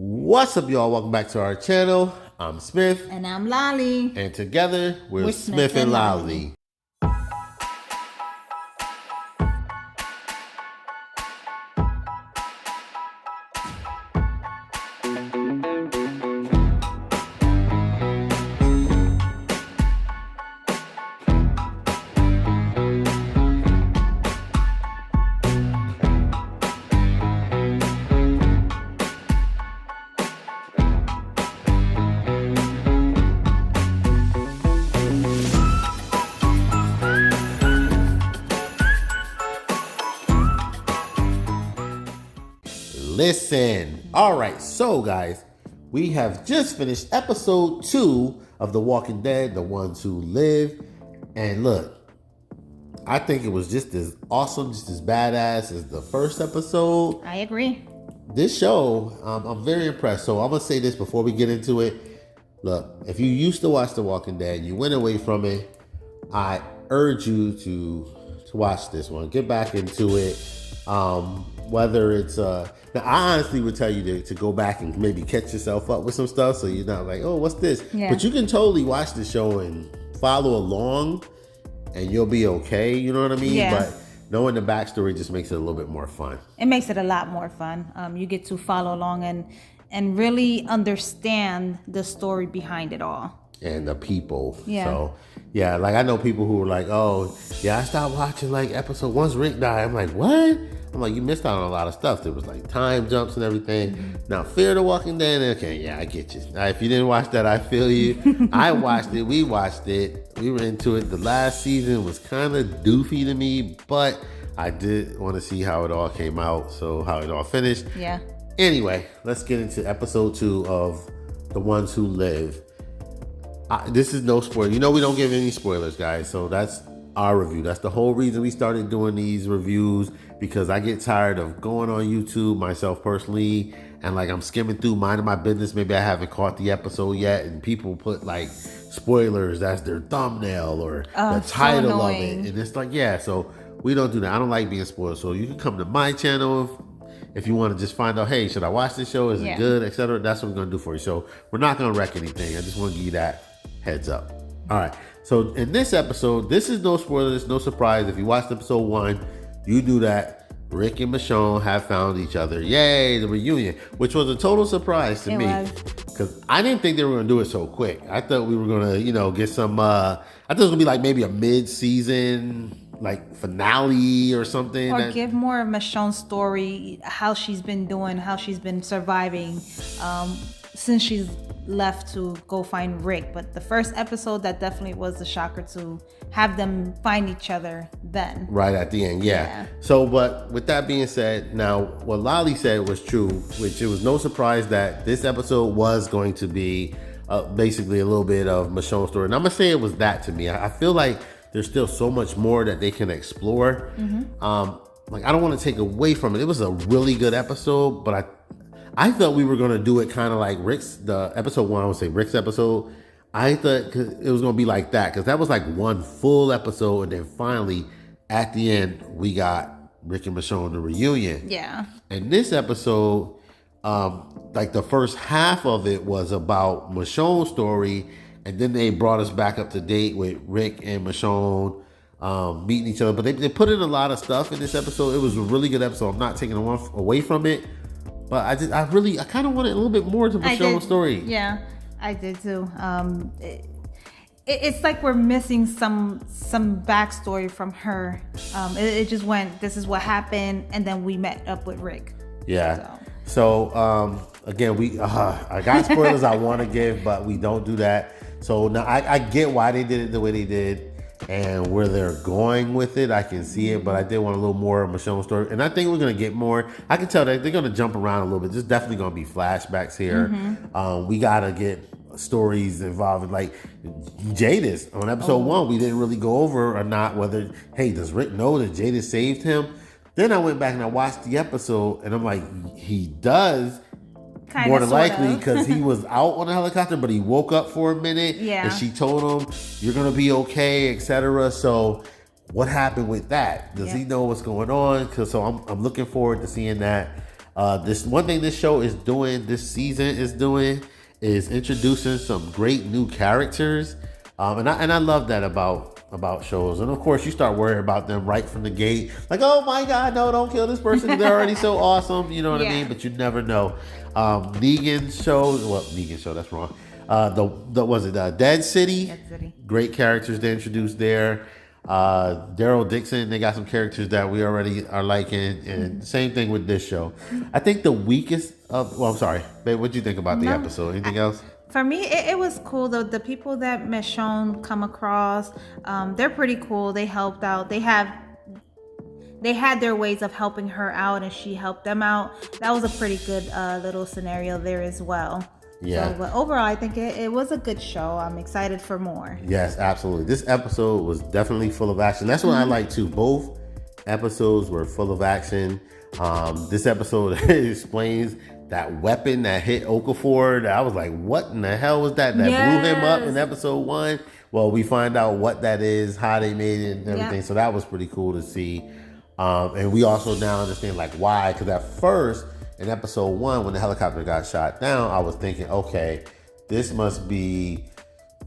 What's up, y'all? Welcome back to our channel. I'm Smif. And I'm Laly. And together, we're Smif and Laly. Listen. All right, so guys, we have just finished episode 2 of The Walking Dead, The Ones Who Live. And look, I think it was just as awesome, just as badass as the first episode. I agree. This show, I'm very impressed. So I'm going to say this before we get into it. Look, if you used to watch The Walking Dead, you went away from it, I urge you to watch this one. Get back into it. Whether it's now, I honestly would tell you to go back and maybe catch yourself up with some stuff, so you're not like, oh, what's this? Yeah. But you can totally watch the show and follow along, and you'll be okay. You know what I mean? Yeah. But knowing the backstory just makes it a little bit more fun. It makes it a lot more fun. You get to follow along and really understand the story behind it all. And the people. Yeah. So, yeah, like I know people who were like, oh, yeah, I stopped watching like episode once Rick died. I'm like, what? I'm like, you missed out on a lot of stuff. There was like time jumps and everything. Mm-hmm. Now, Fear the Walking Dead, okay, yeah, I get you. Now, if you didn't watch that, I feel you. I watched it. We watched it. We were into it. The last season was kind of doofy to me, but I did want to see how it all came out, so how it all finished. Yeah. Anyway, let's get into episode 2 of The Ones Who Live. This is no spoiler. You know we don't give any spoilers, guys. So that's our review. That's the whole reason we started doing these reviews, because I get tired of going on YouTube myself personally and like I'm skimming through, minding my business. Maybe I haven't caught the episode yet, and people put like spoilers as their thumbnail or the title so of it. And it's like, yeah, so we don't do that. I don't like being spoiled. So you can come to my channel if you want to just find out, hey, should I watch this show? Is it good, etc.? That's what we're going to do for you. So we're not going to wreck anything. I just want to give you that heads up. All right. So in this episode, this is no spoilers, no surprise. If you watched episode 1, you knew that Rick and Michonne have found each other. Yay, the reunion, which was a total surprise to me. Because I didn't think they were going to do it so quick. I thought we were going to, get some, I thought it was going to be like maybe a mid-season like finale or something. Or give more of Michonne's story, how she's been doing, how she's been surviving since she's left to go find Rick. But the first episode, that definitely was the shocker to have them find each other then. Right at the end, yeah. So, but with that being said, now what Laly said was true, which it was no surprise that this episode was going to be basically a little bit of Michonne's story. And I'm going to say it was that to me. I feel like there's still so much more that they can explore. Mm-hmm. Like, I don't want to take away from it. It was a really good episode, but I thought we were going to do it kind of like the episode 1, I would say Rick's episode. I thought it was going to be like that, because that was like one full episode. And then finally, at the end, we got Rick and Michonne, the reunion. Yeah. And this episode, like the first half of it was about Michonne's story. And then they brought us back up to date with Rick and Michonne meeting each other. But they put in a lot of stuff in this episode. It was a really good episode. I'm not taking away from it. But I kind of wanted a little bit more to Michonne's story. Yeah, I did too. It's like we're missing some backstory from her. It just went, this is what happened, and then we met up with Rick. Yeah. So again, I got spoilers I want to give, but we don't do that. So now I get why they did it the way they did and where they're going with it. I can see it, but I did want a little more of Michonne's story. And I think we're going to get more. I can tell that they're going to jump around a little bit. There's definitely going to be flashbacks here. Mm-hmm. We got to get stories involving, like Jadis. On episode 1, we didn't really go over or not whether, hey, does Rick know that Jadis saved him? Then I went back and I watched the episode, and I'm like, he does. Kinda, more than likely, because he was out on a helicopter, but he woke up for a minute. Yeah. And she told him, you're going to be okay, etc. So what happened with that? Does he know what's going on? So I'm looking forward to seeing that. This one thing this show is doing, this season is doing, is introducing some great new characters, and I love that about shows. And of course, you start worrying about them right from the gate, like, oh my God, no, don't kill this person. They're already so awesome, you know what I mean? But you never know. Negan's show, that's wrong. Was it Dead City? Dead City. Great characters they introduced there. Daryl Dixon, they got some characters that we already are liking, and same thing with this show. I think the weakest of, well, I'm sorry, babe, what'd you think about the episode? Anything else? For me, it was cool though. The people that Michonne come across, they're pretty cool. They helped out. They had their ways of helping her out, and she helped them out. That was a pretty good little scenario there as well. Yeah. So, but overall, I think it was a good show. I'm excited for more. Yes, absolutely. This episode was definitely full of action. That's what I like too. Both episodes were full of action. This episode explains that weapon that hit Okafor. I was like, what in the hell was that? That blew him up in episode 1. Well, we find out what that is, how they made it, and everything. Yep. So that was pretty cool to see. And we also now understand like why. Because at first, in episode 1, when the helicopter got shot down, I was thinking, okay, this must be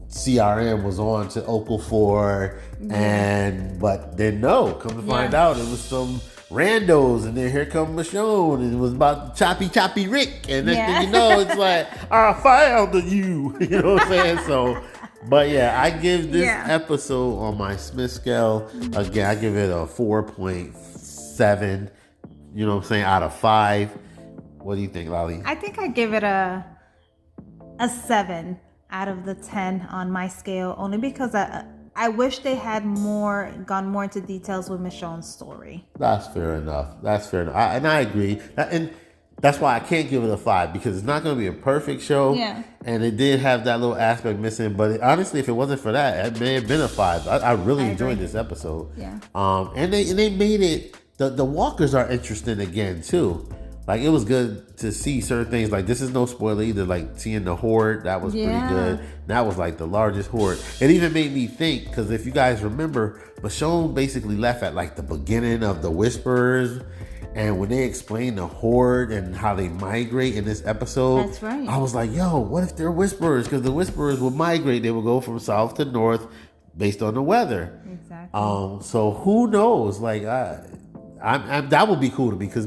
CRM was on to Okafor, but then no, come to find out it was some randos, and then here come Michonne, and it was about choppy Rick, and next thing you know, it's like, I found you, you know what I'm saying? So, but yeah, I give this episode on my Smif scale, again, I give it a 4.7, you know what I'm saying, out of 5. What do you think, Laly? I think I give it a 7 out of the 10 on my scale, only because I wish they had gone more into details with Michonne's story. That's fair enough. And I agree. And that's why I can't give it a 5, because it's not going to be a perfect show. Yeah. And it did have that little aspect missing. But honestly, if it wasn't for that, it may have been a 5. I really enjoyed this episode. Yeah. And they made it. The walkers are interesting again too. Like, it was good to see certain things. Like, this is no spoiler either. Like, seeing the horde, that was pretty good. That was like the largest horde. It even made me think, because if you guys remember, Michonne basically left at like the beginning of the Whisperers. And when they explained the horde and how they migrate in this episode, that's right. I was like, yo, what if they're Whisperers? Because the Whisperers would migrate. They would go from south to north based on the weather. Exactly. So who knows? Like, that would be cool to me, because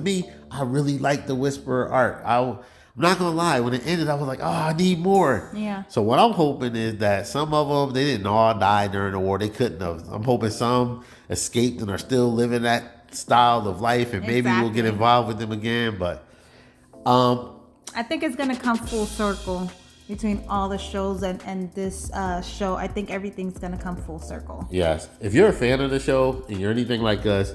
I really like the Whisperer art. I'm not gonna lie, when it ended, I was like, oh, I need more. Yeah. So what I'm hoping is that some of them, they didn't all die during the war. They couldn't have. I'm hoping some escaped and are still living that style of life, and maybe we'll get involved with them again. But I think it's gonna come full circle between all the shows and this show. I think everything's gonna come full circle. Yes. If you're a fan of the show and you're anything like us,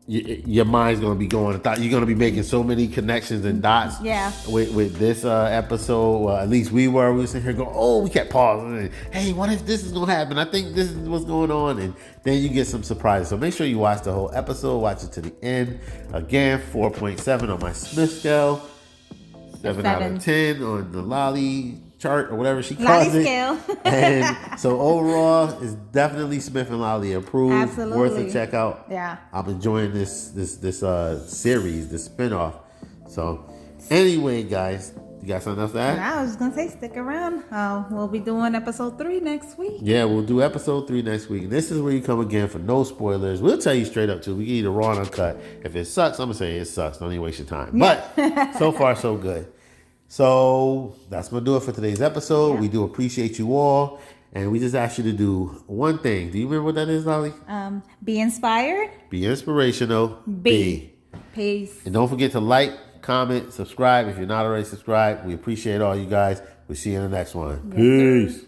your mind's gonna be going. You're gonna be making so many connections and dots. With this episode, at least we were sitting here going, oh, we kept pausing. And, hey, what if this is gonna happen? I think this is what's going on, and then you get some surprises. So make sure you watch the whole episode. Watch it to the end. Again, 4.7 on my Smif scale, 7 out of 10 on the Laly chart or whatever she calls it. Scale. And so overall, it's definitely Smif and Laly approved. Absolutely. Worth a check out. Yeah. I'm enjoying this series, this spinoff. So anyway, guys, you got something else to add? I was gonna say, stick around. We'll be doing episode 3 next week. Yeah, we'll do episode 3 next week. And this is where you come again for no spoilers. We'll tell you straight up too. We get either raw or uncut. If it sucks, I'm gonna say it sucks. Don't even waste your time. But so far, so good. So that's going to do it for today's episode. We do appreciate you all. And we just asked you to do one thing. Do you remember what that is, Laly? Be inspired. Be inspirational. Be. Peace. And don't forget to like, comment, subscribe. If you're not already subscribed, we appreciate all you guys. We'll see you in the next one. Peace.